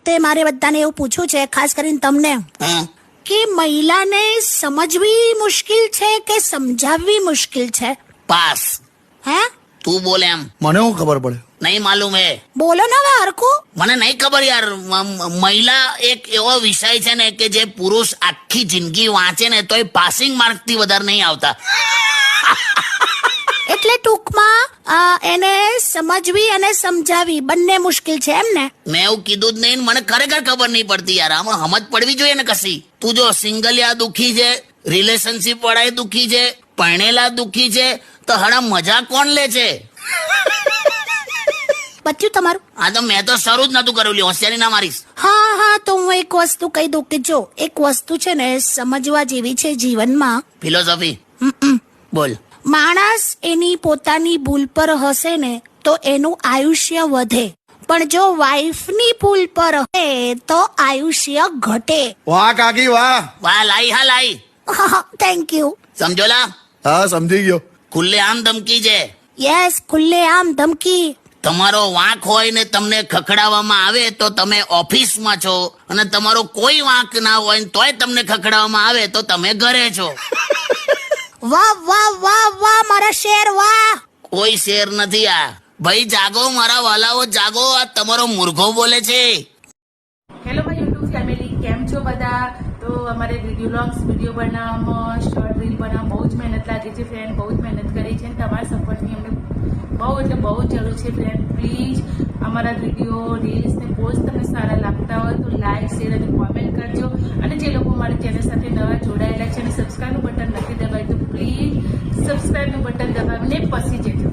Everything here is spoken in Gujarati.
નિમિત્તે મારે બધાને એવું પૂછવું છે, ખાસ કરીને તમને, હા કે મહિલાને સમજવી મુશ્કેલ છે કે સમજાવવી મુશ્કેલ છે? પાસ. હે? તું બોલે એમ મને શું ખબર પડે? નહીં માલુમ હે. બોલો ને હવે હરખું. મને નહીં ખબર યાર. મહિલા એક એવો વિષય છે ને કે જે પુરુષ આખી જિંદગી વાંચે ને તોય પાસિંગ માર્ક થી વધારે નહીં આવતા. એટલે ટૂંકમાં એને સમજવી અને સમજાવી બંને મુશ્કેલ છે એમ ને? મેં એવું કીધું જ નહીં ને મને ખરેખર ખબર નહીં પડતી યાર. આમાં સમજ પડવી જોઈએ ને કશી. તું જો સિંગલિયા દુખી છે, રિલેશનશીપ વાળા દુખી છે, પરણેલા દુખી છે, તો હડા મજા કોણ લે છે? બચ્યું તમારું? આ તો મેં તો શરૂ જ નતું કર્યું. હોશિયારી ના મારીશ. હા તો હું એક વસ્તુ કહી દઉં કે જો એક વસ્તુ છે ને સમજવા જેવી છે જીવનમાં. ફિલોસોફી બોલ. માણસ એની પોતાની ભૂલ પર હશે ને તો એનું આયુષ્ય વધે, પણ જો વાઈફની ભૂલ પર હે તો આયુષ્ય ઘટે. વાહ કાકી વાહ. વાહ લાઈ હા લાઈ. Thank you. સમજોલા? હા સમજી ગયો. ખુલ્લે આમ ધમકી છે. યસ, ખુલ્લે આમ ધમકી. તમારો વાંક હોય ને તમને ખખડાવવામાં આવે તો તમે ઓફિસમાં છો, અને તમારો કોઈ વાંક ના હોય ને તોય તમને ખખડાવવામાં આવે તો તમે ઘરે છો. વાહ વાહ વાહ વાહ મારા શેર વાહ. કોઈ શેર નથી આ. ભાઈ જાગો મારા વાલાઓ જાગો. આ તમારો મૂર્ખો બોલે છે. હેલો માય યુટ્યુબ ફેમિલી, કેમ છો બધા? તો અમારે વિડીયો બનાવવામાં, શોર્ટ રીલ બનાવવામાં બહુ જ મહેનત લાગી છે ફ્રેન્ડ. બહુ જ મહેનત કરી છે અને તમારા સપોર્ટની અમને બહુ એટલે બહુ જ જરૂર છે ફ્રેન્ડ. પ્લીઝ અમારા વિડીયો, રીલ્સ ને પોસ્ટ તમને સારા લાગતા હોય તો લાઈક, શેર અને કોમેન્ટ કરજો. અને જે લોકો મારી ચેનલ સાથે નવા જોડાયેલા છે અને સબસ્ક્રાઈબનું બટન નથી દબાવ્યું તો પ્લીઝ સબસ્ક્રાઈબનું બટન દબાવીને પછી જજો.